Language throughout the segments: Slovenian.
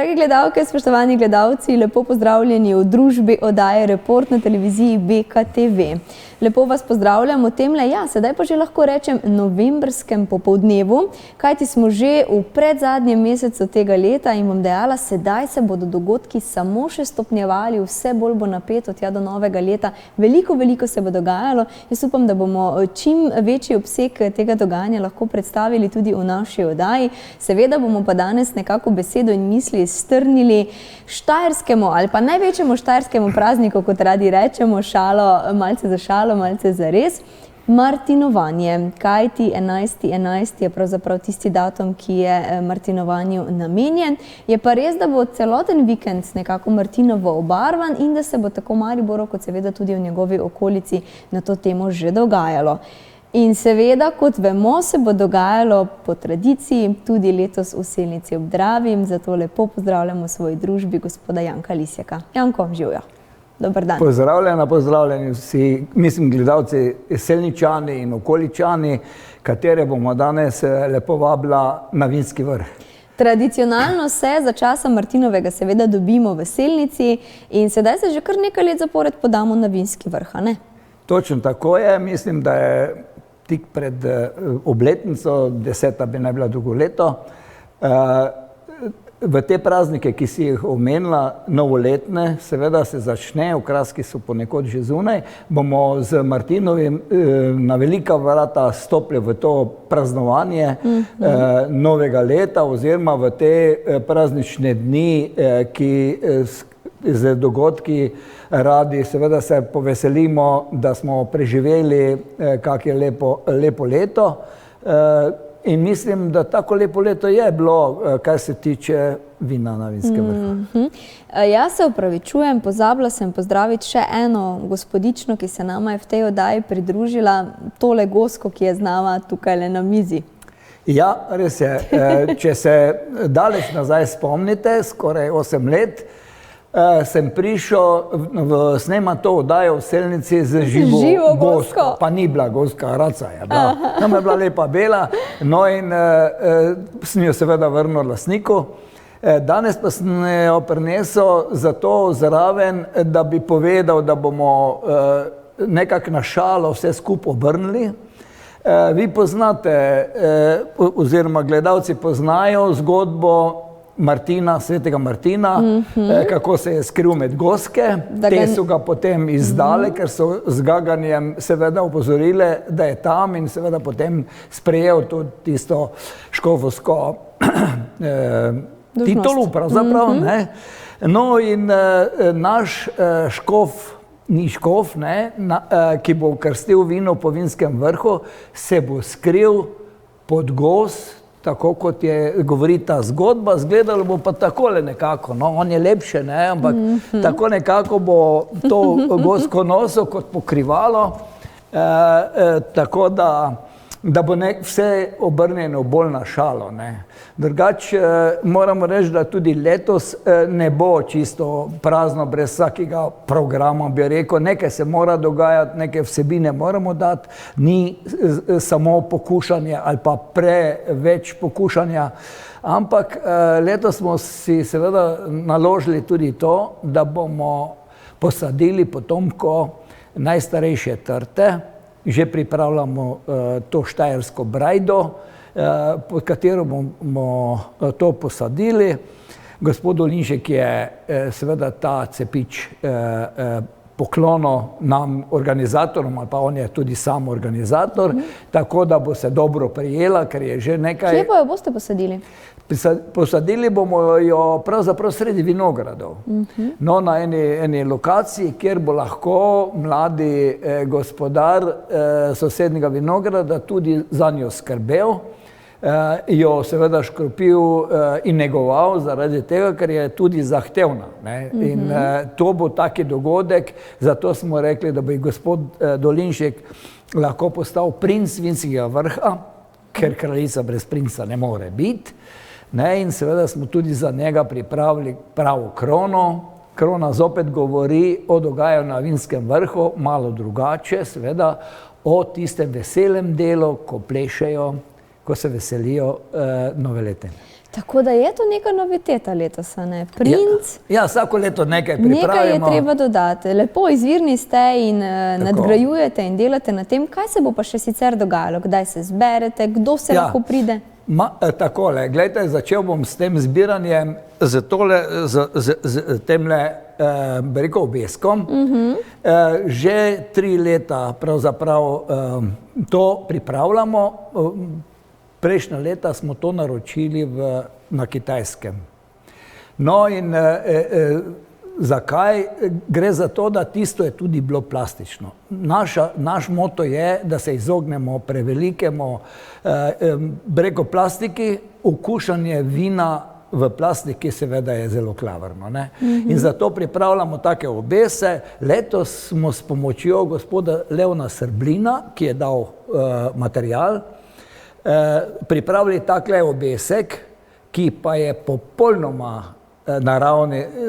Dragi gledalke, spoštovani gledalci, lepo pozdravljeni v družbi oddaje Report na televiziji BKTV. Lepo vas pozdravljam v temle, sedaj pa že lahko rečem novembrskem popoldnevu, kajti smo že v predzadnjem mesecu tega leta in bom dejala, sedaj se bodo dogodki samo še stopnjevali, vse bolj bo napeto tja do novega leta, veliko se bo dogajalo. Jaz upam, da bomo čim večji obseg tega dogajanja lahko predstavili tudi v naši oddaji. Seveda bomo pa danes nekako besedo in misli strnili štajerskemu ali pa največjemu štajerskemu prazniku, kot radi rečemo, malce za šalo, malce za res, martinovanje. Kajti 11.11. je pravzaprav tisti datum, ki je martinovanju namenjen. Je pa res, da bo celoten vikend nekako martinovo obarvan in da se bo tako Mariboru, kot seveda tudi v njegovi okolici, na to temo že dogajalo. In seveda, kot vemo, se bo dogajalo po tradiciji tudi letos v Selnici ob Dravi, zato lepo pozdravljamo v svoji družbi gospoda Janka Lisjaka. Janko, živjo. Dober dan. Pozdravljeni vsi, mislim, gledalci Selničani in okoličani, katere bomo danes lepo vabila na Vinski vrh. Tradicionalno se za časa Martinovega seveda dobimo v Selnici in sedaj se že kar nekaj let zapored podamo na Vinski vrh, a ne? Točno tako je, mislim, da je tik pred obletnico, 10. bi naj bila drugo leto. V te praznike, ki si jih omenila, novoletne, seveda se začne, okraski so ponekod že zunaj, bomo z Martinovim na velika vrata stopili v to praznovanje novega leta oziroma v te praznične dni, ki z dogodki radi seveda se poveselimo, da smo preživeli kak je lepo leto. In mislim, da tako lepo leto je bilo, kar se tiče vina na Vinskem vrhu. Jaz se opravičujem, pozabila sem pozdraviti še eno gospodično, ki se nama je v tej oddaji pridružila, tole gosko, ki je z nama tukaj na mizi. Ja, res je. Če se daleč nazaj spomnite, skoraj 8 let, sem prišel snema to oddajo v Selnici z živo gosko. Pa ni bila goska, raca je bila. Tam je bila lepa bela, no in sem jo seveda vrnil lastniku. Danes pa sem jo prinesel zato zraven, da bi povedal, da bomo nekako na šalo vse skupaj obrnili. Vi poznate, oziroma gledalci poznajo zgodbo Martina, svetega Martina, kako se je skril med goske. Te so ga potem izdale, ker so z gaganjem seveda upozorile, da je tam in seveda potem sprejel tudi tisto škofovsko titulu pravzaprav. No in naš škof, ni škof, ki bo krstil vino po Vinskem vrhu, se bo skril pod gos, tako kot je govori ta zgodba, zgledalo bo pa takole nekako, no, on je lepše, ampak tako nekako bo to gosko nosil kot pokrivalo, tako da bo vse obrnjeno bolj na šalo. Drugače moramo reči, da tudi letos ne bo čisto prazno, brez vsakega programa, bi rekel, nekaj se mora dogajati, neke vsebine moramo dati, ni samo pokušanje ali pa preveč pokušanja, ampak letos smo si seveda naložili tudi to, da bomo posadili potomko najstarejše trte. Že pripravljamo to štajersko brajdo, pod katero bomo to posadili. Gospod Dolinšek je seveda ta cepič poklonil nam organizatorom, ali pa on je tudi sam organizator, tako da bo se dobro prijela, ker je že nekaj... Kje pa jo boste posadili? Posadili bomo jo pravzaprav sredi vinogradov. No, na eni lokaciji, kjer bo lahko mladi gospodar sosednjega vinograda tudi za njo skrbel, jo seveda škropil in negoval zaradi tega, ker je tudi zahtevna. In to bo taki dogodek, zato smo rekli, da bi gospod Dolinšek lahko postal princ Vinskega vrha, ker kraljica brez princa ne more biti. In seveda smo tudi za njega pripravili pravo krono. Krona zopet govori o dogajanju na Vinskem vrhu, malo drugače, seveda, o tistem veselem delu, ko plešejo ko se veselijo nove lete. Tako da je to neka noviteta letos, ne? Princ. Ja, vsako leto nekaj pripravimo. Nekaj je treba dodati. Lepo izvirni ste in nadgrajujete in delate na tem. Kaj se bo pa še sicer dogajalo? Kdaj se zberete? Kdo se lahko pride? Takole, gledajte, začel bom s tem zbiranjem, z temle, bi rekel, obeskom. Že 3 leta pravzaprav to pripravljamo. Prejšnja leta smo to naročili na Kitajskem. No in zakaj? Gre za to, da tisto je tudi bilo plastično. Naš moto je, da se izognemo prevelikemu breko plastiki. Okušanje vina v plastiki seveda je zelo klavrno. In zato pripravljamo take obese. Letos smo s pomočjo gospoda Leona Srblina, ki je dal material, pripravili takle obesek, ki pa je popolnoma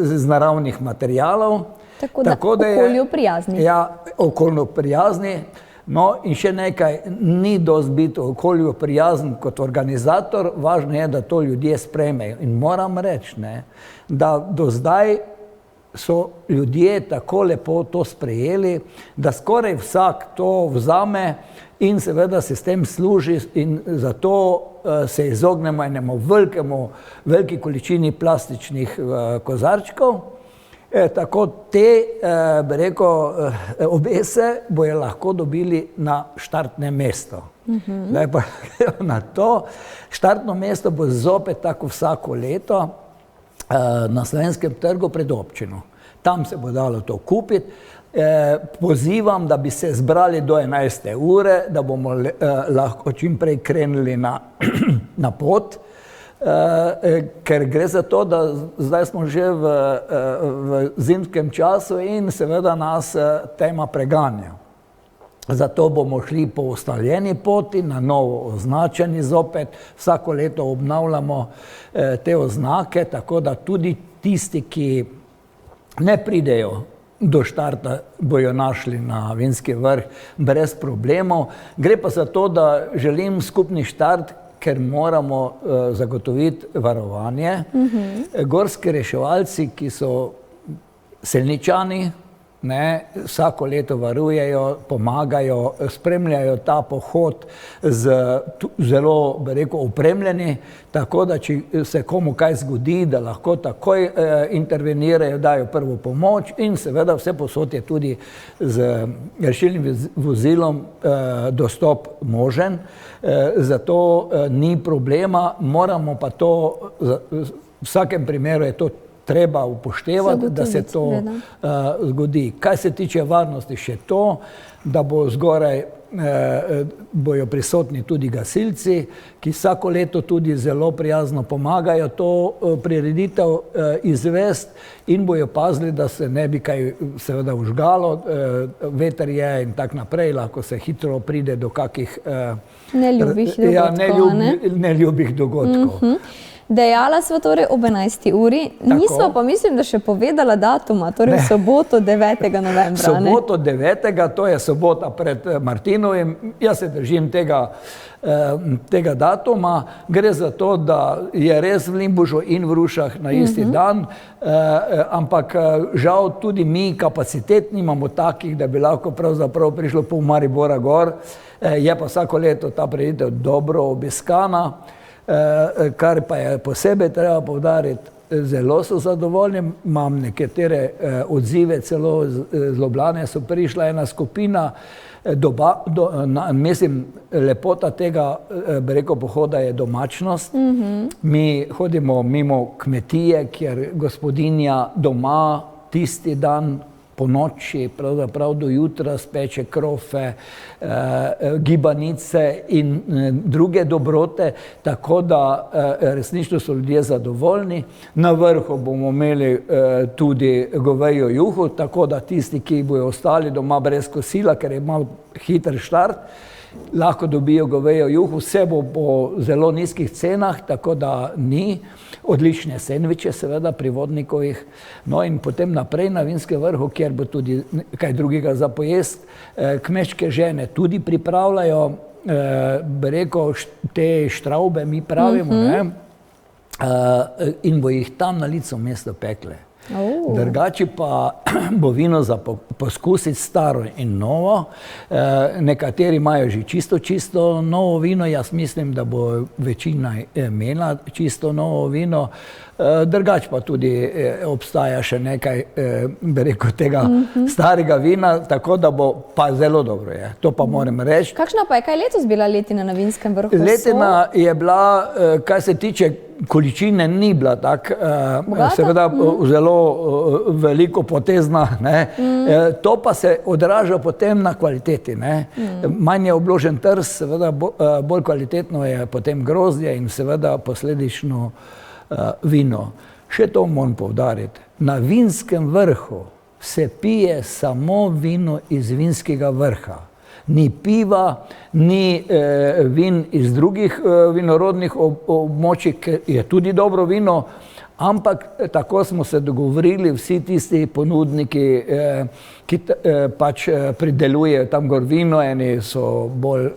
z naravnih materialov. Tako da okolju prijazni. Ja, okolju prijazni. No in še nekaj, ni dosti biti okolju prijazen kot organizator, važno je, da to ljudje sprejmejo. In moram reči, da do zdaj so ljudje tako lepo to sprejeli, da skoraj vsak to vzame in seveda se s tem služi in zato se izognemo enemu veliki količini plastičnih kozarčkov. Tako te, bi rekel, obese bojo lahko dobili na štartnem mestu. Zdaj pa na to. Štartno mesto bo zopet tako vsako leto na Slovenskem trgu pred občino. Tam se bo dalo to kupiti. Pozivam, da bi se zbrali do 11. ure, da bomo lahko čim prej krenili na pot, ker gre za to, da zdaj smo že v zimskem času in seveda nas tema preganja. Zato bomo šli po ustaljeni poti, na novo označeni zopet. Vsako leto obnavljamo te oznake, tako da tudi tisti, ki ne pridejo do štarta, bojo našli na Vinski vrh brez problemov. Gre pa za to, da želim skupni štart, ker moramo zagotoviti varovanje. Gorski reševalci, ki so Selničani, vsako leto varujejo, pomagajo, spremljajo ta pohod zelo, bi rekel, opremljeni, tako da če se komu kaj zgodi, da lahko takoj intervenirajo, dajo prvo pomoč in seveda vse posod je tudi z rešilnim vozilom dostop možen, zato ni problema, moramo pa to, v vsakem primeru je to treba upoštevati, da se to zgodi. Kaj se tiče varnosti, še to, da bo zgoraj bojo prisotni tudi gasilci, ki vsako leto tudi zelo prijazno pomagajo to prireditev izvesti in bojo pazili, da se ne bi kaj seveda užgalo, veter je in tak naprej, lahko se hitro pride do kakih neljubih dogodkov. Dejala sva torej ob 11. uri, nisva pa mislim, da še povedala datuma, torej v soboto 9. novembra. Soboto 9. to je sobota pred Martinovim, jaz se držim tega datuma, gre za to, da je res v Limbužu in v Rušah na isti dan, ampak žal tudi mi kapacitet nimamo takih, da bi lahko pravzaprav prišlo pol Maribora gor, je pa vsako leto ta prireditev dobro obiskana. Kar pa je posebej treba poudariti, zelo so zadovoljni, imam nekatere odzive, celo z Ljubljane so prišla ena skupina, mislim, lepota tega, bi rekel, pohoda je domačnost. Mi hodimo mimo kmetije, kjer gospodinja doma tisti dan po noči, pravzaprav do jutra speče krofe, gibanice in druge dobrote, tako da resnično so ljudje zadovoljni. Na vrhu bomo imeli tudi govejo juho, tako da tisti, ki bojo ostali doma brez kosila, ker je malo hiter štart, lahko dobijo govejo juho, vse bo po zelo nizkih cenah, tako da ni. Odlične sendviče, seveda, pri Vodnikovih. No in potem naprej na Vinskem vrhu, kjer bo tudi kaj drugega za pojest. Kmečke žene tudi pripravljajo, bi rekel, te štraube, mi pravimo, ne? In bo jih tam na licu mesta pekle. Drugače pa bo vino za poskusiti staro in novo. Nekateri imajo že čisto novo vino, jaz mislim, da bo večina imela čisto novo vino. Drugače pa tudi obstaja še nekaj, bi rekel, tega starega vina, tako da bo pa zelo dobro je. To pa moram reči. Kakšna pa je, kaj letos bila letina na Vinskem vrhu? Letina je bila, kaj se tiče količine, ni bila tako, seveda zelo veliko potezna, ne. To pa se odraža potem na kvaliteti, ne. Manj je obložen trs, seveda bolj kvalitetno je potem grozdje in seveda posledično vino. Še to moram poudariti. Na Vinskem vrhu se pije samo vino iz Vinskega vrha. Ni piva, ni vin iz drugih vinorodnih območij, ki je tudi dobro vino, ampak tako smo se dogovorili vsi tisti ponudniki, ki pač pridelujejo tam gor vino, eni so bolj,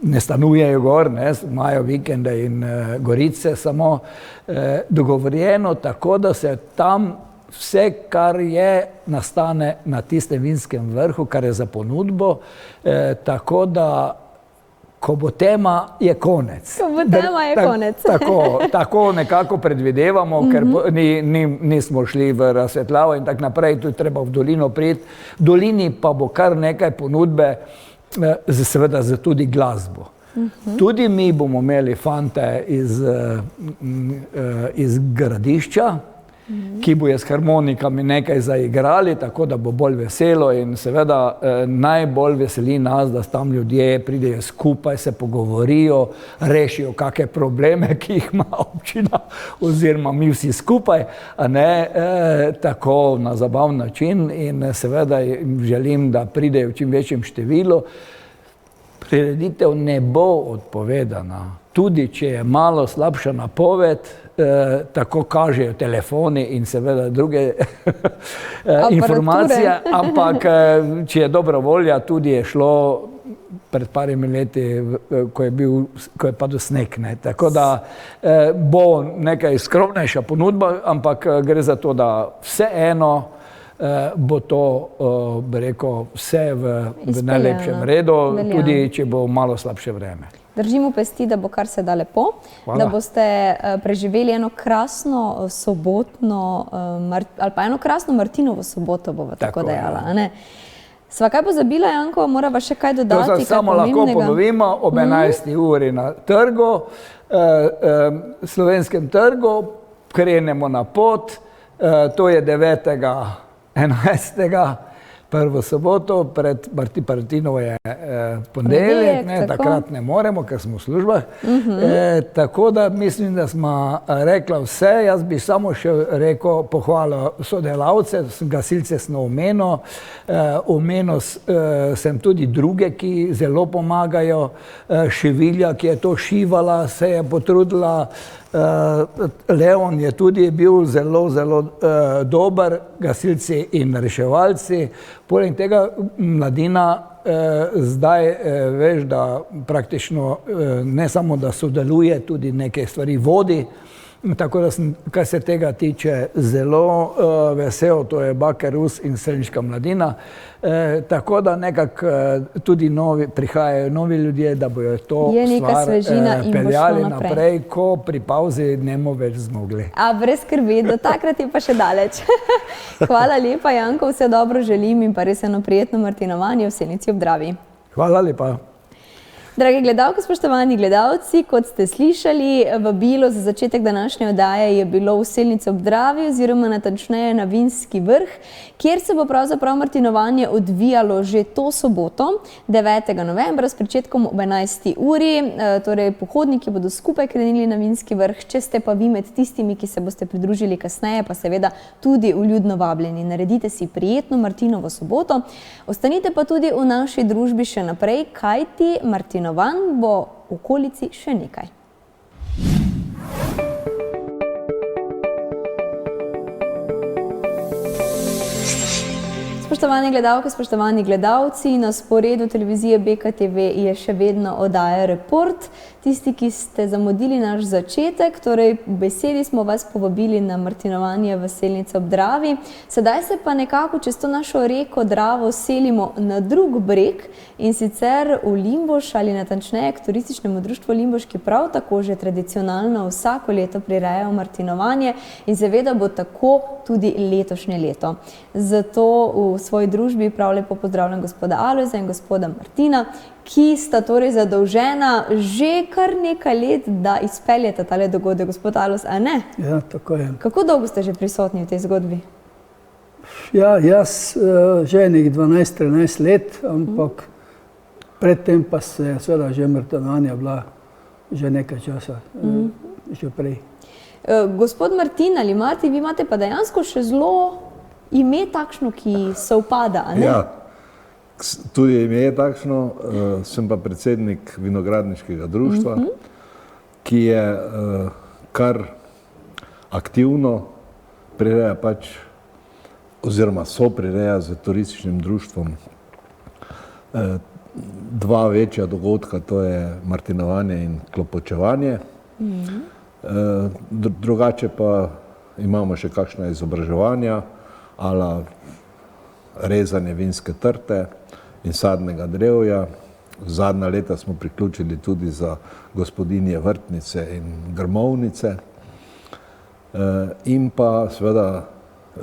ne stanujejo gor, ne, imajo vikende in gorice samo, dogovorjeno tako, da se tam vse, kar je, nastane na tistem Vinskem vrhu, kar je za ponudbo, tako da, ko bo tema, je konec. Ko bo tema, je konec. Tako nekako predvidevamo, ker nismo šli v razsvetljavo in tako naprej, tu je treba v dolino priti. V dolini pa bo kar nekaj ponudbe, seveda za tudi glasbo. Tudi mi bomo imeli fante iz Gradišča, ki bojo s harmonikami nekaj zaigrali, tako da bo bolj veselo in seveda najbolj veseli nas, da tam ljudje pridejo skupaj, se pogovorijo, rešijo kakšne probleme, ki jih ima občina oziroma mi vsi skupaj, a ne, tako na zabaven način in seveda želim, da pridejo v čim večjem številu. Prireditev ne bo odpovedana, tudi če je malo slabša napoved, tako kažejo telefoni in seveda druge informacije, ampak če je dobra volja, tudi je šlo pred parimi leti, ko je padel sneg, ne. Tako da bo nekaj skromnejša ponudba, ampak gre za to, da vseeno bo to, bi rekel, vse v najlepšem redu, tudi če bo malo slabše vreme. Držimo pesti, da bo kar se da lepo, da boste preživeli eno krasno sobotno, ali pa eno krasno Martinovo soboto, bova tako dejala. Sva kaj pozabila, Janko, morava še kaj dodati? To samo lahko ponovimo, ob 11. uri na trgu, Slovenskem trgu, krenemo na pot, to je 9.11. Prvo soboto, pred Martinovo je ponedeljek, takrat ne moremo, ker smo v službah. Tako da mislim, da smo rekla vse, jaz bi samo še rekel, pohvalil sodelavce, gasilce sem omenil sem tudi druge, ki zelo pomagajo, Šivilja, ki je to šivala, se je potrudila, Leon je tudi bil zelo dober, gasilci in reševalci. Poleg tega mladina zdaj veš, da praktično ne samo, da sodeluje, tudi neke stvari vodi. Tako da sem, kar se tega tiče, zelo vesel, to je Baker Rus in Selniška mladina. Tako da nekako tudi prihajajo novi ljudje, da bojo to stvar peljali naprej, ko pri pauzi ne bomo več zmogli. A brez skrbi, do takrat je pa še daleč. Hvala lepa, Janko, vse dobro želim in pa res eno prijetno martinovanje v Senici ob Dravi. Hvala lepa. Dragi gledalke, spoštovani gledalci, kot ste slišali, vabilo za začetek današnje oddaje je bilo v Selnici ob Dravi oziroma natančneje na Vinski vrh, kjer se bo pravzaprav martinovanje odvijalo že to soboto, 9. novembra s pričetkom ob 11. uri. Torej, pohodniki bodo skupaj krenili na Vinski vrh, če ste pa vi med tistimi, ki se boste pridružili kasneje, pa seveda tudi vljudno vabljeni. Naredite si prijetno Martinovo soboto, ostanite pa tudi v naši družbi še naprej, kajti martinovanj bo v okolici še nekaj. Spoštovane gledalke, spoštovani gledalci, na sporedu televizije BKTV je še vedno oddaja Report. Tisti, ki ste zamudili naš začetek, torej v besedi smo vas povabili na martinovanje v Selnici ob Dravi. Sedaj se pa nekako čez to našo reko Dravo selimo na drug breg, in sicer v Limbuš, ali natančneje k Turističnemu društvu Limbuš, ki prav tako že tradicionalno vsako leto prirejajo martinovanje, in seveda bo tako tudi letošnje leto. Zato v svoji družbi prav lepo pozdravljam gospoda Alojza in gospoda Martina, ki sta torej zadolžena že kar nekaj let, da izpeljete tale dogodek. Gospod Alojz, a ne? Ja, tako je. Kako dolgo ste že prisotni v tej zgodbi? Ja, jaz že nekaj 12-13 let, ampak predtem pa se seveda že martinovanja bila že nekaj časa, že prej. Gospod Martin ali Marti, vi imate pa dejansko še zelo ime takšno, ki se upada, a ne? Ja, tudi ime je takšno, sem pa predsednik vinogradniškega društva, ki je kar aktivno prireja pač, oziroma soprireja z turističnim društvom dva večja dogodka, to je martinovanje in klopočevanje. Drugače pa imamo še kakšna izobraževanja, ala rezanje vinske trte in sadnega drevja. Zadnja leta smo priključili tudi za gospodinje vrtnice in grmovnice. In pa seveda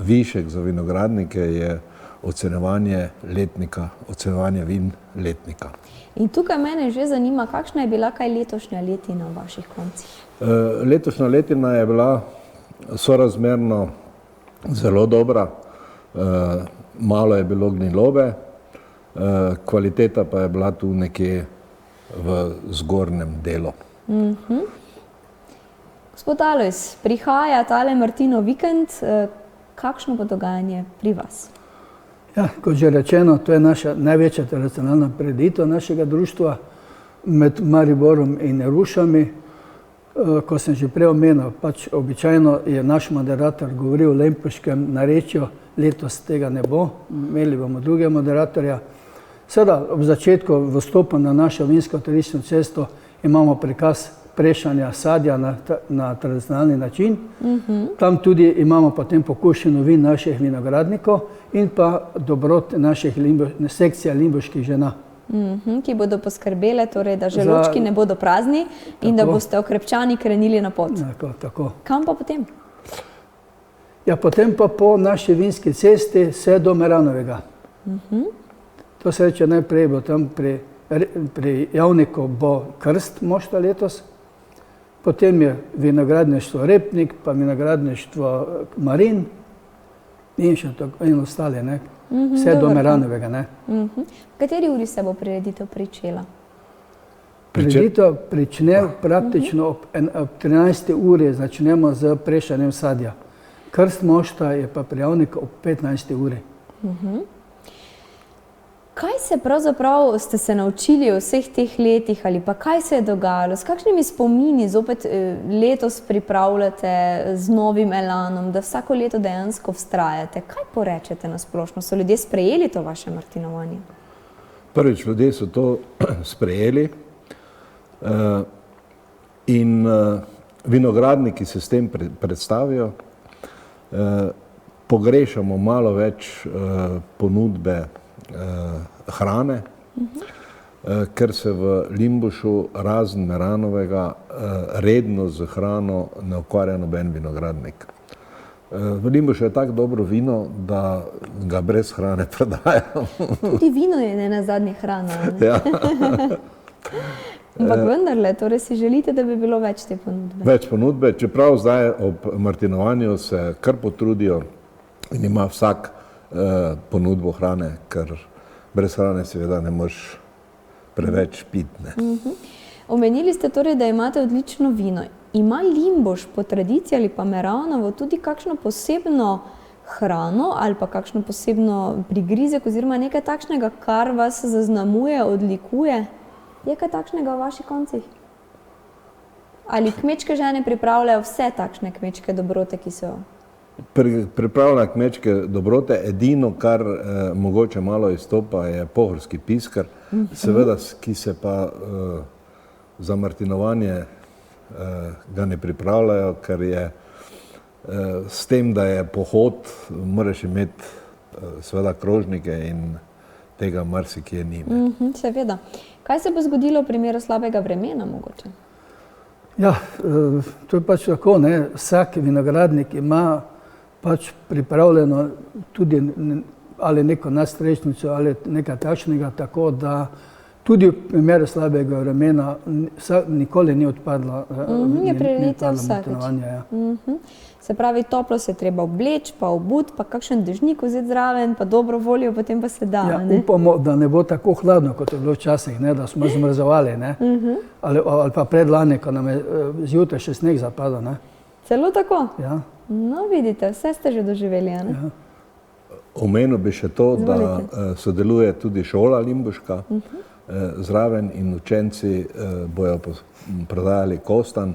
višek za vinogradnike je ocenjevanje letnika, ocenjevanje vin letnika. In tukaj mene že zanima, kakšna je bila kaj letošnja letina v vaših koncih? Letošnja letina je bila sorazmerno zelo dobra. Malo je bilo gnilobe, kvaliteta pa je bila tu nekje v zgornjem delu. Gospod Alojz, prihaja tale Martinov vikend, kakšno bo dogajanje pri vas? Ja, kot že rečeno, to je naša največja tradicionalna prireditev našega društva med Mariborom in Rušami. Ko sem že prej omenil, pač običajno je naš moderator govoril o lempuškem narečju, letos tega ne bo, imeli bomo drugega moderatorja. Seveda, ob začetku vstopa na našo vinsko turistično cesto imamo prikaz prešanja sadja na tradicionalni način. Tam tudi imamo potem pokušeno vin naših vinogradnikov in pa dobrot naših sekcija limbuških žena. Ki bodo poskrbele, torej, da želočki ne bodo prazni in da boste okrepčani krenili na pot. Tako. Kam pa potem? Ja, potem pa po naši vinski cesti vse do Meranovega. To se reče, najprej bo tam pri Javniku bo krst mošta letos, potem je vinogradništvo Repnik, pa vinogradništvo Marin in še tako in ostale, ne? Vse do Meranovega, ne? V kateri uri se bo prireditev pričela? Prireditev prične praktično ob 13. uri, začnemo z prešanjem sadja. Krst mošta je pa pri Javniku ob 15. uri. Kaj se pravzaprav ste se naučili v vseh teh letih ali pa kaj se je dogajalo? S kakšnimi spomini zopet letos pripravljate z novim elanom, da vsako leto dejansko vztrajate? Kaj porečete na splošno? So ljudje sprejeli to vaše martinovanje? Prvič, ljudje so to sprejeli in vinogradniki se s tem predstavijo. Pogrešamo malo več ponudbe hrane, ker se v Limbušu razen Meranovega redno z hrano ne ukvarja noben vinogradnik. V Limbušu je tako dobro vino, da ga brez hrane prodajajo. Tudi vino je nenazadnje hrana. Ne? Ja. Ampak vendarle, torej si želite, da bi bilo več te ponudbe? Več ponudbe, čeprav zdaj ob martinovanju se kar potrudijo in ima vsak ponudbo hrane, ker brez hrane seveda ne moreš preveč piti. Omenili ste torej, da imate odlično vino. Ima Limbuš po tradiciji ali pa Meranovo tudi kakšno posebno hrano ali pa kakšno posebno prigrizek oziroma nekaj takšnega, kar vas zaznamuje, odlikuje? Je kaj takšnega v vaših koncih? Ali kmečke žene pripravljajo vse takšne kmečke dobrote, ki so? Pripravlja kmečke dobrote, edino, kar mogoče malo izstopa, je pohorski piskar, seveda, ki se pa za martinovanje ga ne pripravljajo, ker je s tem, da je pohod, moraš imeti seveda krožnike in tega marsikje nima. Seveda. Kaj se bo zgodilo v primeru slabega vremena mogoče? Ja, to je pač tako, ne. Vsak vinogradnik ima pač pripravljeno tudi ali neko nadstrešnico ali nekaj takšnega, tako da tudi v primeru slabega vremena nikoli ni odpadlo martinovanje. Se pravi, toplo se treba obleči, pa obut, pa kakšen dežnik vzeti zraven, pa dobro voljo, potem pa se da. Ja, upamo, da ne bo tako hladno, kot je bilo včasih, da smo zmrzovali, ali pa predlani, ko nam je zjutraj še sneg zapadal. Celo tako? Ja. No, vidite, vse ste že doživeli, a ne? Ja. Omenil bi še to, da sodeluje tudi šola limbuška zraven in učenci bojo prodajali kostan,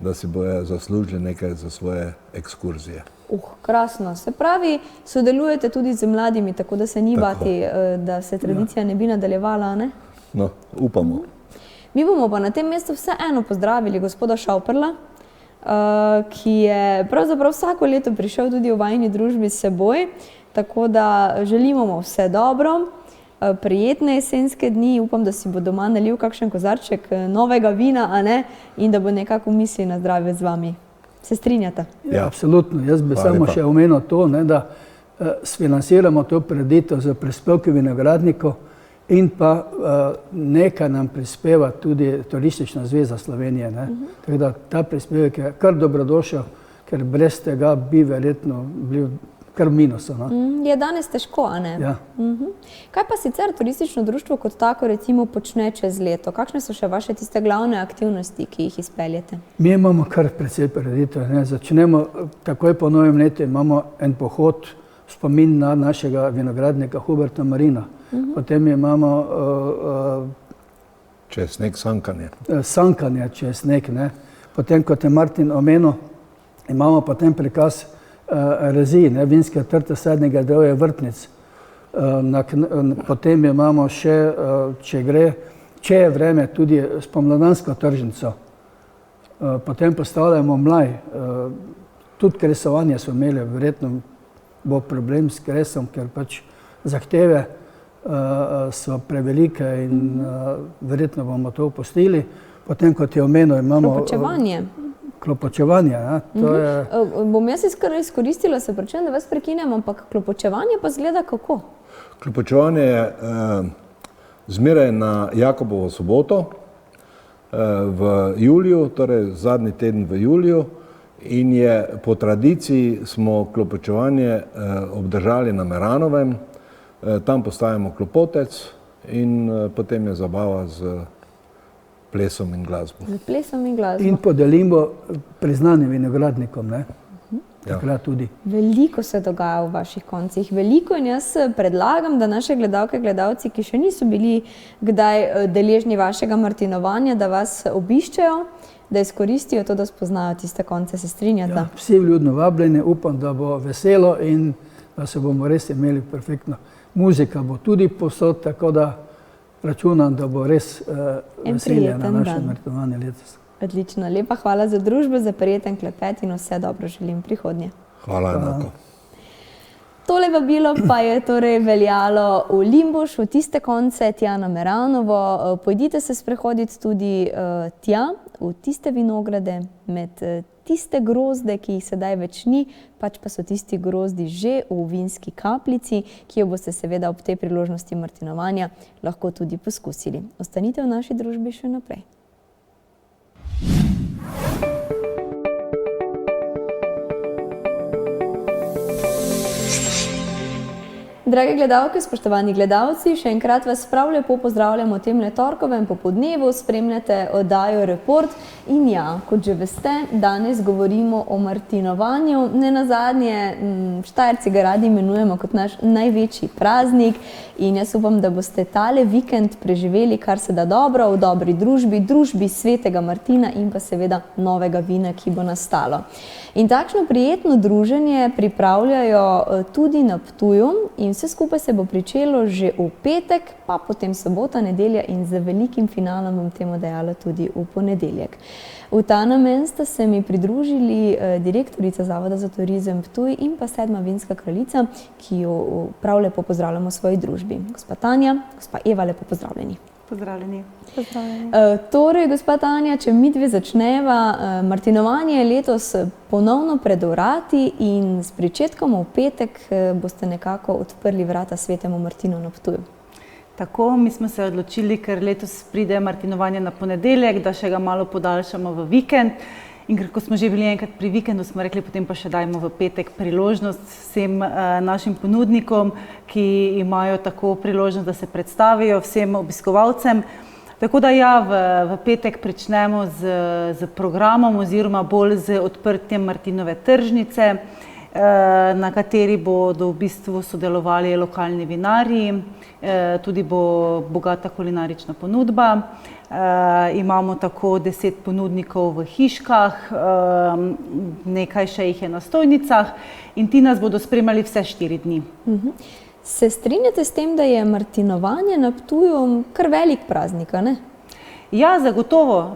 da si bojo zaslužili nekaj za svoje ekskurzije. Krasno. Se pravi, sodelujete tudi z mladimi, tako da se ni bati, da se tradicija ne bi nadaljevala, ne? No, upamo. Mi bomo pa na tem mestu vseeno pozdravili gospoda Šauperla, ki je pravzaprav vsako leto prišel tudi v vajini družbi s seboj, tako da želimo mu vse dobro, prijetne jesenske dni, upam, da si bo doma nalil kakšen kozarček novega vina, a ne, in da bo nekako v misli na zdravje z vami. Se strinjate? Ja, absolutno. Jaz bi samo še omenil to, da sfinansiramo to prireditev za prispevke vinogradnikov in pa nekaj nam prispeva tudi Turistična zveza Slovenije. Tako da ta prispevek je kar dobrodošel, ker brez tega bi verjetno bil kar minus. Je danes težko, a ne? Ja. Kaj pa sicer turistično društvo kot tako recimo počne čez leto? Kakšne so še vaše tiste glavne aktivnosti, ki jih izpeljete? Mi imamo kar precej prireditev. Začnemo takoj po novem letu, imamo en pohod, spomin na našega vinogradnika Huberta Marina. Potem imamo čez sneg sankanje. Sankanje čez sneg. Potem, kot je Martin omenil, imamo potem prikaz rezij, vinske trte sadnega drevja vrtnic. Potem imamo še, če je vreme, tudi spomladansko tržnico. Potem postavljamo mlaj. Tudi kresovanje smo imeli, verjetno bo problem s kresom, ker pač zahteve so prevelike in verjetno bomo to opustili. Potem, kot je omenil, imamo klopočevanje. Bom jaz izkoristila, se pričem, da vas prekinjam, ampak klopočevanje pa zgleda kako? Klopočevanje je zmeraj na Jakobovo soboto v juliju, torej zadnji teden v juliju, in je po tradiciji smo klopočevanje obdržali na Meranovem, tam postavimo klopotec in potem je zabava z plesom in glasbo. Z plesom in glasbo. In podelimo priznanim vinogradnikom, takrat tudi. Veliko se dogaja v vaših koncih, veliko, in jaz predlagam, da naše gledalke, gledalci, ki še niso bili kdaj deležni vašega martinovanja, da vas obiščejo, da izkoristijo to, da spoznajo tiste konce. Se strinjate? Ja, vsi vljudno vabljeni, upam, da bo veselo in da se bomo res imeli perfektno. Muzika bo tudi povsod, tako da računam, da bo res veselje na našem martinovanju letos. Odlično, lepa hvala za družbo, za prijeten klepet in vse dobro želim prihodnje. Hvala enako. Tole vabilo pa je torej veljalo v Limbuš, v tiste konce tja na Meranovo. Pojdite se sprehoditi tudi tja, v tiste vinograde, med tiste grozde, ki jih sedaj več ni, pač pa so tisti grozdi že v vinski kapljici, ki jo boste seveda ob tej priložnosti martinovanja lahko tudi poskusili. Ostanite v naši družbi še naprej. Drage gledalke, spoštovani gledalci, še enkrat vas prav lepo pozdravljam v tem torkovem popoldnevu, spremljate oddajo Report in ja, kot že veste, danes govorimo o martinovanju. Nenazadnje, Štajerci ga radi imenujemo kot naš največji praznik in jaz upam, da boste tale vikend preživeli kar se da dobro, v dobri družbi, družbi svetega Martina in pa seveda novega vina, ki bo nastalo. In takšno prijetno druženje pripravljajo tudi na Ptuju in vse skupaj se bo pričelo že v petek, pa potem sobota, nedelja in z velikim finalom, bom temu dejala, tudi v ponedeljek. V ta namen sta se mi pridružili direktorica Zavoda za turizem Ptuj in pa 7. vinska kraljica, ki jo prav lepo pozdravljamo v svoji družbi. Gospa Tanja, gospa Eva, lepo pozdravljeni. Pozdravljeni. Torej, gospa Tanja, če mi dve začneva, martinovanje je letos ponovno pred vrati in s pričetkom v petek boste nekako odprli vrata svetemu Martinu na Ptuju. Tako, mi smo se odločili, ker letos pride martinovanje na ponedeljek, da še ga malo podaljšamo v vikend. In ker ko smo že bili enkrat pri vikendu, smo rekli, potem pa še dajmo v petek priložnost vsem našim ponudnikom, ki imajo tako priložnost, da se predstavijo vsem obiskovalcem. Tako da ja, v petek pričnemo z programom oziroma bolj z odprtjem Martinove tržnice, na kateri bodo v bistvu sodelovali lokalni vinarji, tudi bo bogata kulinarična ponudba. Imamo tako 10 ponudnikov v hiškah, nekaj še jih je na stojnicah in ti nas bodo spremljali vse 4 dni. Se strinjate s tem, da je martinovanje na Ptuju kar velik praznik, a ne? Ja, zagotovo.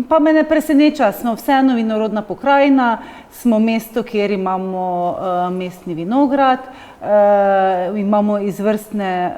Pa me ne preseneča, smo vseeno vinorodna pokrajina, smo mesto, kjer imamo mestni vinograd, imamo izvrstne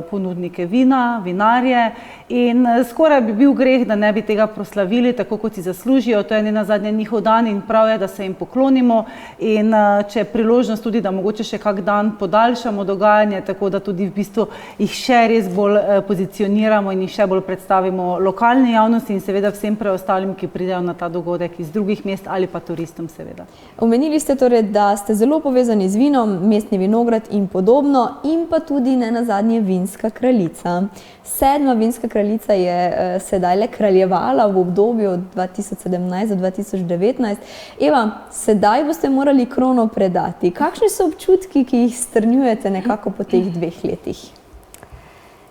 ponudnike vina, vinarje in skoraj bi bil greh, da ne bi tega proslavili tako, kot si zaslužijo. To je nenazadnje njihov dan in prav je, da se jim poklonimo in če je priložnost tudi, da mogoče še kak dan podaljšamo dogajanje, tako da tudi v bistvu jih še res bolj pozicioniramo in jih še bolj predstavimo lokalni javnosti in seveda vsem preostalim, ki pridejo na ta dogodek iz drugih mest ali pa turistom seveda. Omenili ste torej, da ste zelo povezani z vinom, mestni vinograd in podobno in pa tudi nenazadnje vinska kraljica. 7. vinska kraljica je sedaj le kraljevala v obdobju od 2017 do 2019. Eva, sedaj boste morali krono predati. Kakšni so občutki, ki jih strnjujete nekako po teh 2 letih?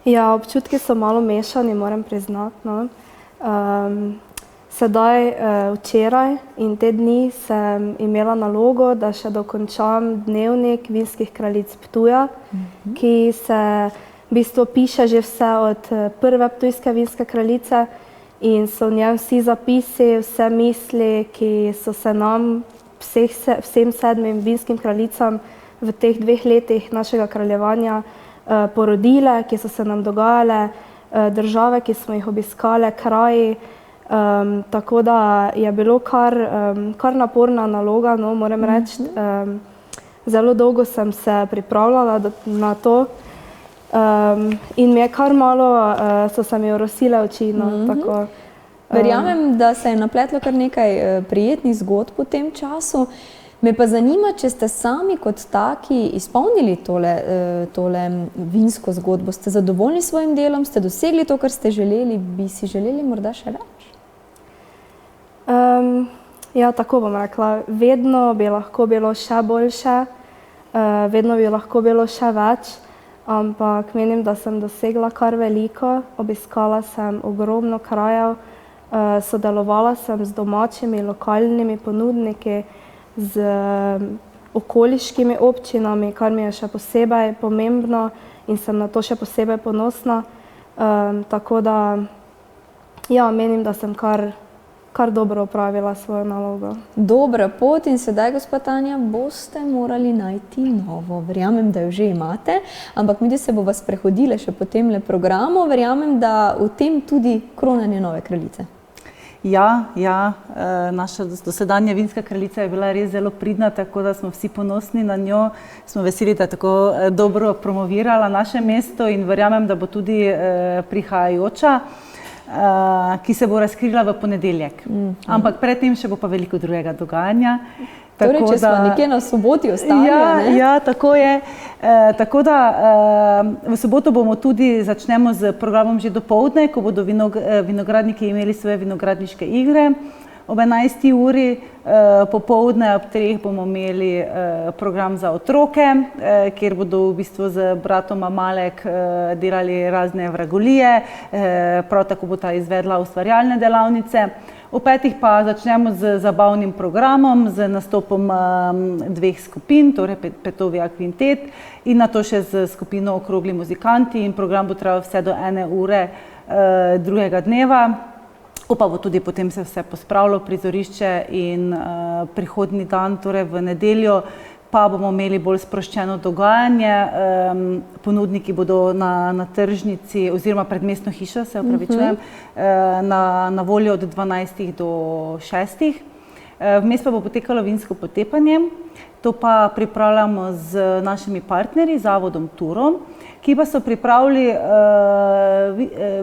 Ja, občutki so malo mešani, moram priznati, no. Sedaj, včeraj in te dni sem imela nalogo, da še dokončam dnevnik vinskih kraljic Ptuja, ki se v bistvu piše že vse od prve ptujske vinske kraljice in so v njem vsi zapisi, vse misli, ki so se nam, vsem 7 vinskim kraljicam v teh 2 letih našega kraljevanja porodile, ki so se nam dogajale, države, ki smo jih obiskale, kraji. Tako da je bilo kar naporna naloga, no, moram reči. Zelo dolgo sem se pripravljala na to in mi je kar malo, so se mi orosile oči, no, tako. Verjamem, da se je napletlo kar nekaj prijetnih zgodb v tem času. Me pa zanima, če ste sami kot taki izpolnili tole vinsko zgodbo. Ste zadovoljni s svojim delom? Ste dosegli to, kar ste želeli? Bi si želeli morda še več? Ja, tako bom rekla. Vedno bi lahko bilo še boljše, vedno bi lahko bilo še več, ampak menim, da sem dosegla kar veliko. Obiskala sem ogromno krajev, sodelovala sem z domačimi, lokalnimi ponudniki, z okoliškimi občinami, kar mi je še posebej pomembno in sem na to še posebej ponosna. Tako da, ja, menim, da sem kar dobro opravila svojo nalogo. Dobra pot in sedaj, gospa Tanja, boste morali najti novo. Verjamem, da jo že imate, ampak mi se bova sprehodile še po temle programu. Verjamem, da v tem tudi kronanje nove kraljice. Ja, naša dosedanja vinska kraljica je bila res zelo pridna, tako da smo vsi ponosni na njo. Smo veseli, da je tako dobro promovirala naše mesto in verjamem, da bo tudi prihajajoča, ki se bo razkrila v ponedeljek. Ampak predtem še bo pa veliko drugega dogajanja. Torej, če smo nekje na soboti ostali, ne? Ja, tako je. Tako da v soboto začnemo z programom že dopoldne, ko bodo vinogradniki imeli svoje vinogradniške igre. Ob 11. uri popoldne ob 3. bomo imeli program za otroke, kjer bodo v bistvu z bratom Amalek delali razne vragolije, prav tako bo ta izvedla ustvarjalne delavnice. Ob 5. pa začnemo z zabavnim programom, z nastopom dveh skupin, torej Petovija kvintet in nato še z skupino Okrogli muzikanti in program bo trajal vse do 1 ure drugega dneva. Pa bo tudi potem se vse pospravilo prizorišče in prihodnji dan, torej v nedeljo, pa bomo imeli bolj sproščeno dogajanje. Ponudniki bodo na tržnici oziroma pred mestno hišo, se opravičujem, na voljo od 12 do 6. Vmes pa bo potekalo vinsko potepanje. To pa pripravljamo z našimi partnerji, Zavodom Turo, ki pa so pripravili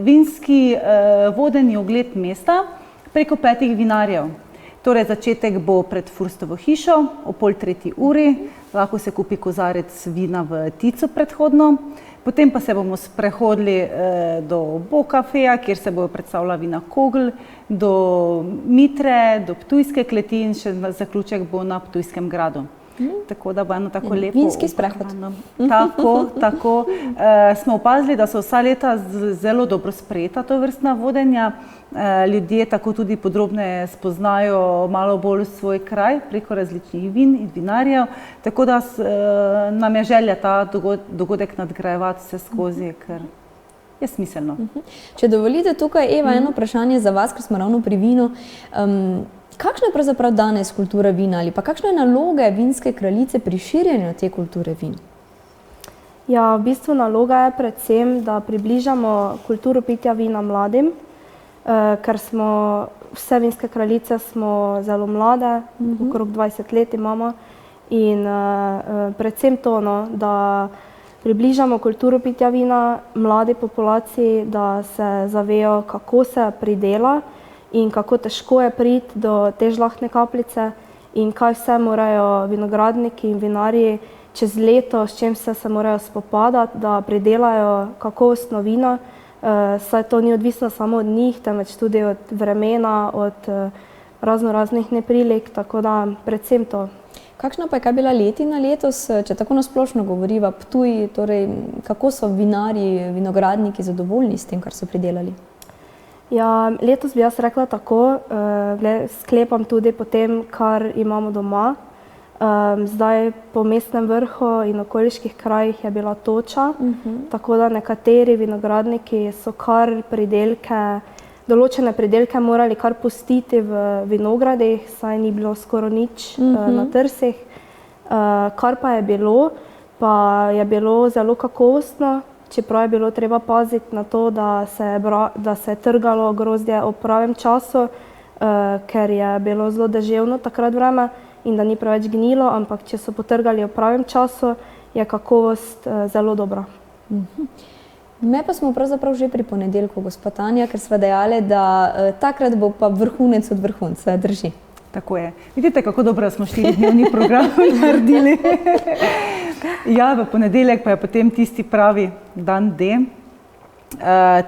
vinski vodeni ogled mesta preko 5 vinarjev. Torej, začetek bo pred Furstovo hišo o 2:30 uri, lahko se kupi kozarec vina v Ticu predhodno, potem pa se bomo sprehodili do Bokafeja, kjer se bojo predstavila vina Kogl, do Mitre, do Ptujske kleti in še zaključek bo na Ptujskem gradu. Tako da bo eno tako lepo vinski sprehod. Tako. Smo opazili, da so vsa leta zelo dobro sprejeta tovrstna vodenja. Ljudje tako tudi podrobneje spoznajo malo bolj svoj kraj preko različnih vin in vinarjev. Tako da nam je želja ta dogodek nadgrajevati vse skozi, ker je smiselno. Če dovolite tukaj, Eva, eno vprašanje za vas, ker smo ravno pri vinu. Kakšna je pravzaprav danes kultura vina ali pa kakšna je naloga vinske kraljice pri širjenju te kulture vin? Ja, v bistvu naloga je predvsem, da približamo kulturo pitja vina mladim, ker vse vinske kraljice smo zelo mlade, okrog 20 let imamo in predvsem to, da približamo kulturo pitja vina mladi populaciji, da se zavejo, kako se pridela in kako težko je priti do te žlahtne kapljice in kaj vse morajo vinogradniki in vinarji čez leto, s čim se morajo spopadati, da pridelajo kakovostno vino. Saj to ni odvisno samo od njih, temveč tudi od vremena, od raznih neprilik, tako da predvsem to. Kakšna pa je bila letina letos, če tako nasplošno govoriva, Ptuj, torej kako so vinarji, vinogradniki zadovoljni s tem, kar so pridelali? Ja, letos bi jaz rekla tako, sklepam tudi po tem, kar imamo doma. Zdaj po Mestnem vrhu in okoliških krajih je bila toča, tako da nekateri vinogradniki so kar določene pridelke morali kar pustiti v vinogradih, saj ni bilo skoraj nič na trsih. Kar pa je bilo zelo kakovostno, čeprav je bilo treba paziti na to, da se je trgalo grozdje ob pravem času, ker je bilo zelo deževno takrat vreme in da ni preveč gnilo, ampak če so potrgali ob pravem času, je kakovost zelo dobra. Me pa smo pravzaprav že pri ponedeljku, gospa Tanja, ker sva dejali, da takrat bo pa vrhunec od vrhunca, drži. Tako je. Vidite, kako dobro smo 4-dnevni program naredili. Ja, v ponedeljek pa je potem tisti pravi dan D.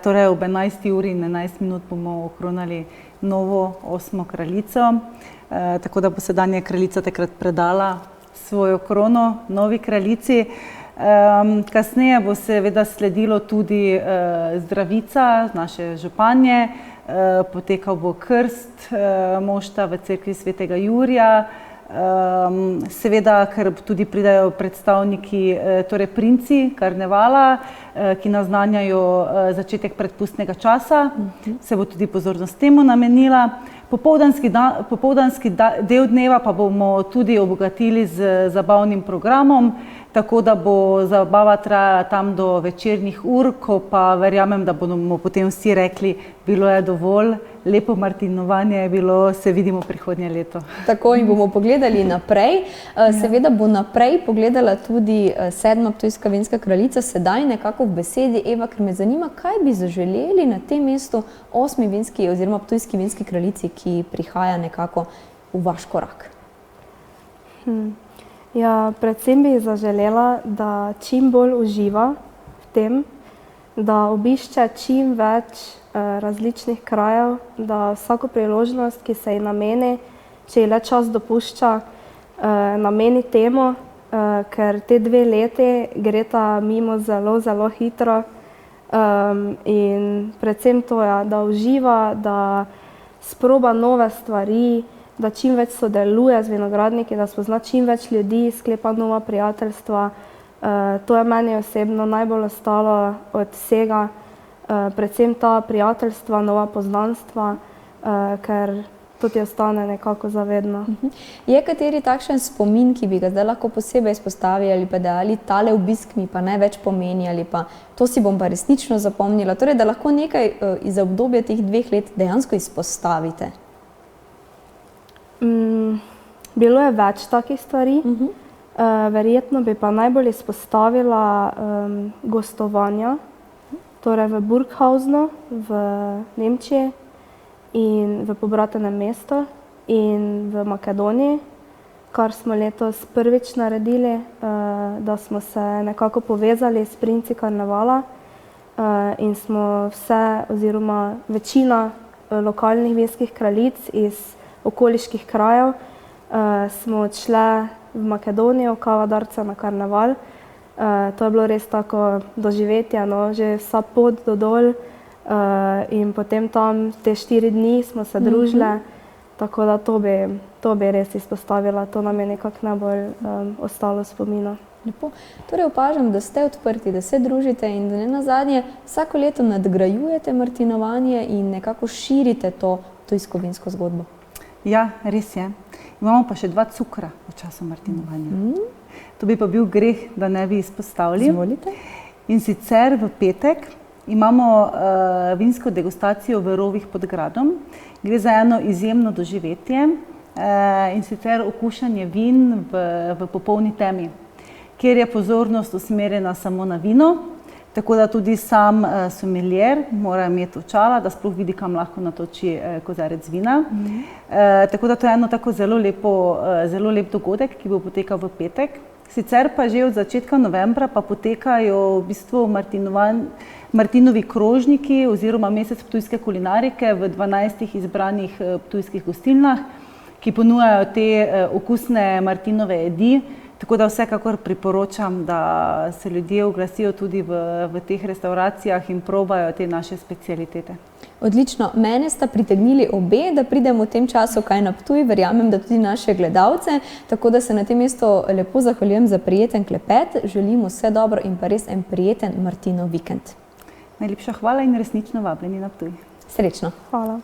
Torej ob 11. uri in 11 minut bomo okronali novo 8. kraljico. Tako da bo sedanja kraljica takrat predala svojo krono novi kraljici. Kasneje bo seveda sledilo tudi zdravica naše županje, potekal bo krst mošta v cerkvi svetega Jurija. Seveda, ker tudi pridajo predstavniki, torej princi karnevala, ki naznanjajo začetek predpustnega časa, se bo tudi pozornost temu namenila. Popoldanski del dneva pa bomo tudi obogatili z zabavnim programom, tako da bo zabava trajala tam do večernih ur, ko pa verjamem, da bomo potem vsi rekli, bilo je dovolj, lepo martinovanje je bilo, se vidimo prihodnje leto. Tako in bomo pogledali naprej. Seveda bo naprej pogledala tudi 7. Ptujska vinska kraljica, sedaj nekako v besedi. Eva, ker me zanima, kaj bi zaželeli na tem mestu 8. vinski oziroma Ptujski vinski kraljici, ki prihaja nekako v vaš korak. Ja, predvsem bi zaželela, da čim bolj uživa v tem, da obišče čim več različnih krajev, da vsako priložnost, ki se ji nameni, če ji le čas dopušča, nameni temu, ker te 2 leti greta mimo zelo, zelo hitro. In predvsem to, ja, da uživa, da sproba nove stvari, da čim več sodeluje z vinogradniki, da spozna čim več ljudi, sklepa nova prijateljstva. To je meni osebno najbolj ostalo od vsega, predvsem ta prijateljstva, nova poznanstva, ker to ti ostane nekako zavedno. Je kateri takšen spomin, ki bi ga zdaj lahko posebej izpostavili ali pa dali, tale obisk mi pa največ pomeni ali pa to si bom pa resnično zapomnila, torej da lahko nekaj iz obdobja teh 2 let dejansko izpostavite? Bilo je več takih stvari. Verjetno bi pa najbolj izpostavila gostovanja, torej v Burghausenu v Nemčiji in v pobratenem mestu in v Makedoniji, kar smo letos prvič naredili, da smo se nekako povezali s princi karnevala in smo vse oziroma večina lokalnih vinskih kraljic iz okoliških krajev smo odšle v Makedonijo, Kavadarca na karneval. To je bilo res tako doživetje, no, že vsa pot do dol in potem tam te 4 dni smo se družile, tako da to bi res izpostavila, to nam je nekako najbolj ostalo spomina. Lepo. Torej opažam, da ste odprti, da se družite in da ne nazadnje vsako leto nadgrajujete martinovanje in nekako širite to ptujsko vinsko zgodbo. Ja, res je. Imamo pa še 2 cukra v času martinovanja. To bi pa bil greh, da ne bi izpostavili. Izvolite. In sicer v petek imamo vinsko degustacijo v Rovih pod gradom. Gre za eno izjemno doživetje in sicer okušanje vin v popolni temi, kjer je pozornost usmerjena samo na vino, tako da tudi sam sommelier mora imeti očala, da sploh vidi, kam lahko natoči kozarec vina. Tako da to je eno tako zelo lep dogodek, ki bo potekal v petek. Sicer pa že od začetka novembra pa potekajo v bistvu Martinovi krožniki oziroma mesec ptujske kulinarike v 12 izbranih ptujskih gostilnah, ki ponujajo te okusne Martinove jedi. Tako da vsekakor priporočam, da se ljudje oglasijo tudi v teh restauracijah in probajo te naše specialitete. Odlično. Mene sta pritegnili obe, da pridemo v tem času kaj na Ptuj, verjamem, da tudi naše gledalce, tako da se na tem mestu lepo zahvaljujem za prijeten klepet, želim vse dobro in pa res en prijeten Martinov vikend. Najlepša hvala in resnično vabljeni na Ptuj. Srečno. Hvala.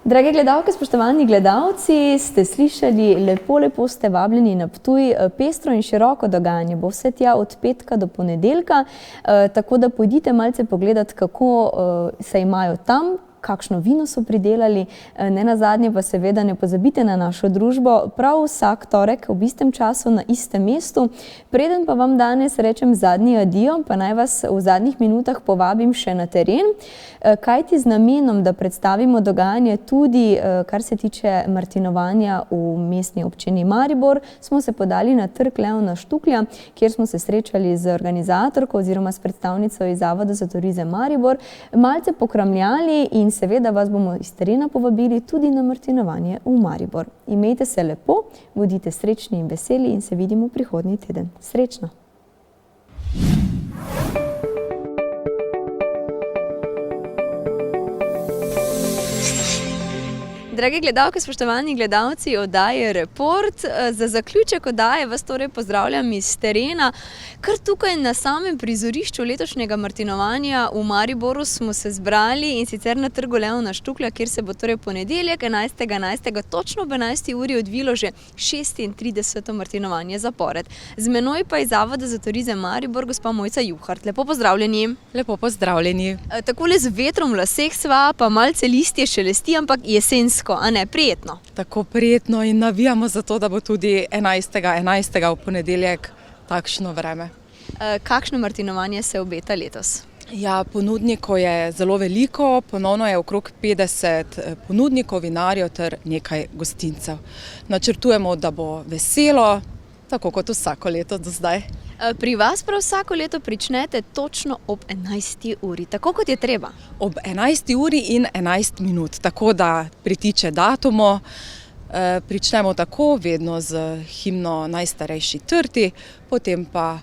Drage gledalke, spoštovani gledalci, ste slišali, lepo ste vabljeni na Ptuj, pestro in široko dogajanje bo vse tja od petka do ponedeljka, tako da pojdite malce pogledati, kako se imajo tam, kakšno vino so pridelali, ne nazadnje pa seveda ne pozabite na našo družbo prav vsak torek ob istem času na istem mestu. Preden pa vam danes rečem zadnji adijo, pa naj vas v zadnjih minutah povabim še na teren, kajti z namenom, da predstavimo dogajanje tudi, kar se tiče martinovanja v mestni občini Maribor, smo se podali na trg Leona Štuklja, kjer smo se srečali z organizatorko oziroma s predstavnico iz Zavoda za turizem Maribor, malce pokramljali in seveda vas bomo iz terena povabili tudi na martinovanje v Maribor. Imejte se lepo, bodite srečni in veseli in se vidimo prihodnji teden. Srečno! Dragi gledalke, spoštovani gledalci oddaje Report, za zaključek oddaje vas torej pozdravljam iz terena. Kar tukaj na samem prizorišču letošnjega martinovanja v Mariboru smo se zbrali, in sicer na Trgu Leona Štuklja, kjer se bo torej ponedeljek 11.11. točno ob 11. uri odvilo že 36. martinovanje zapored. Z menoj pa iz Zavoda za turizem Maribor gospa Mojca Juhart. Lepo pozdravljeni. Lepo pozdravljeni. Takole z vetrom v laseh sva, pa malce listje šelesti, ampak jesensko, a ne, prijetno. Tako prijetno in navijamo za to, da bo tudi 11.11. v ponedeljek takšno vreme. Kakšno martinovanje se obeta letos? Ja, ponudnikov je zelo veliko, ponovno je okrog 50 ponudnikov, vinarjev ter nekaj gostincev. Načrtujemo, da bo veselo, tako kot vsako leto do zdaj. Pri vas prav vsako leto pričnete točno ob 11. uri, tako kot je treba. Ob 11. uri in 11 minut, tako da pritiče datumo. Pričnemo tako, vedno z himno Najstarejši trti, potem pa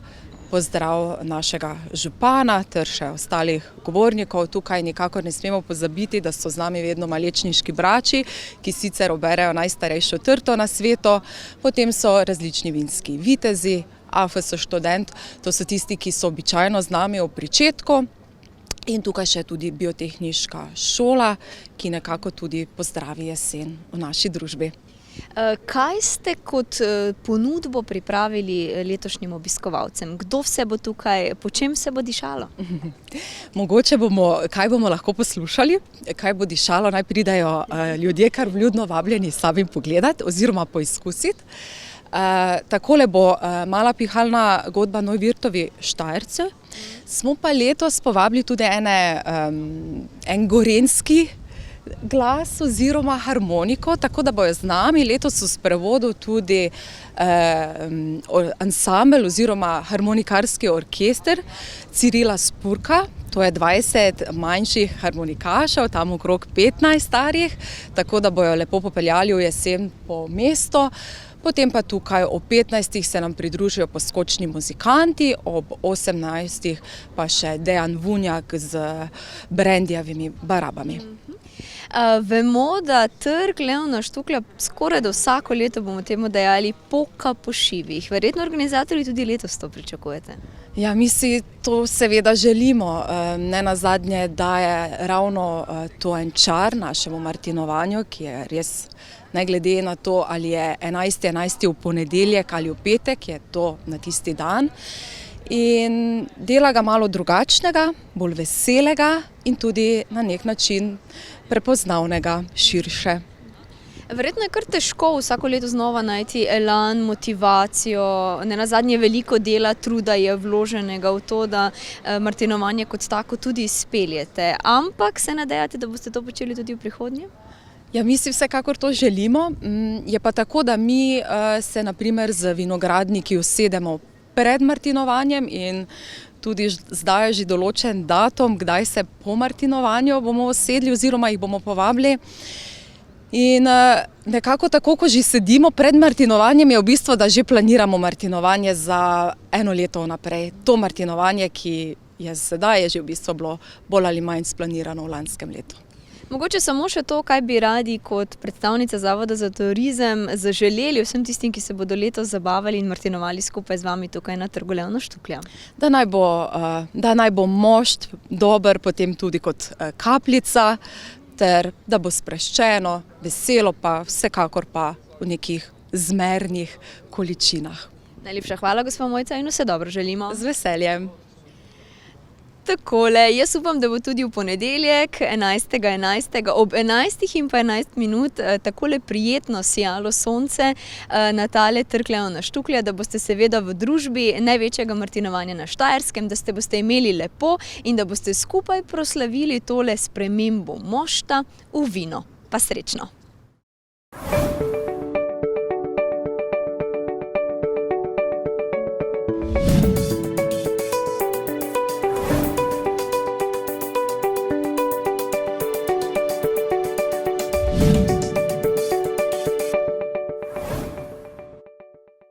pozdrav našega župana ter še ostalih govornikov. Tukaj nikakor ne smemo pozabiti, da so z nami vedno malečniški brači, ki sicer oberejo najstarejšo trto na svetu. Potem so različni vinski vitezi, AFS študent, to so tisti, ki so običajno z nami v pričetku. In tukaj še tudi biotehniška šola, ki nekako tudi pozdravi jesen v naši družbi. Kaj ste kot ponudbo pripravili letošnjim obiskovalcem? Kdo vse bo tukaj, po čem se bo dišalo? Mogoče kaj bomo lahko poslušali, kaj bo dišalo, naj pridajo ljudje kar vljudno vabljeni samim pogledati oziroma poizkusiti. Takole bo mala pihalna godba Neuwirtovi Štajerci. Smo pa letos povabili tudi en gorenjski glas oziroma harmoniko, tako da bojo z nami letos v sprevodu tudi ansambel oziroma harmonikarski orkester Cirila Spurka. To je 20 manjših harmonikašev, tam okrog 15 starih, tako da bojo lepo popeljali v jesen po mestu. Potem pa tukaj ob 15. se nam pridružijo poskočni muzikanti, ob 18. pa še Dejan Vunjak z brendijevimi barabami. Vemo, da Trg Leona Štuklja skoraj da vsako leto, bomo temu dejali, poka po šivih. Verjetno organizatorji tudi letos to pričakujete. Ja, mi si to seveda želimo. Nenazadnje daje ravno to en čar našemu martinovanju, ki je res, ne glede na to, ali je 11.11. v ponedeljek ali v petek, je to na tisti dan. In dela ga malo drugačnega, bolj veselega in tudi na nek način prepoznavnega, širše. Verjetno je kar težko vsako leto znova najti elan, motivacijo, nenazadnje veliko dela, truda je vloženega v to, da martinovanje kot tako tudi izpeljete. Ampak se nadejate, da boste to počeli tudi v prihodnje? Ja, mi si vsekakor to želimo. Je pa tako, da mi se na primer z vinogradniki usedemo pred martinovanjem in tudi zdaj je že določen datum, kdaj se po martinovanju bomo usedli oziroma jih bomo povabili. In nekako tako, ko že sedimo pred martinovanjem, je v bistvu, da že planiramo martinovanje za eno leto naprej. To martinovanje, ki je sedaj, je že v bistvu bilo bolj ali manj splanirano v lanskem letu. Mogoče samo še to, kaj bi radi kot predstavnica Zavoda za turizem zaželeli vsem tistim, ki se bodo letos zabavali in martinovali skupaj z vami tukaj na Trgu Leona Štuklja. Da naj bo mošt dober, potem tudi kot kapljica, ter da bo sproščeno, veselo pa vsekakor pa v nekih zmernih količinah. Najlepša hvala, gospa Mojca, in vse dobro želimo. Z veseljem. Takole, jaz upam, da bo tudi v ponedeljek 11.11. ob 11. in pa 11 minut takole prijetno sijalo sonce na tale Trg Leona Štuklja, da boste seveda v družbi največjega martinovanja na Štajerskem, da boste imeli lepo in da boste skupaj proslavili tole spremembo mošta v vino. Pa srečno!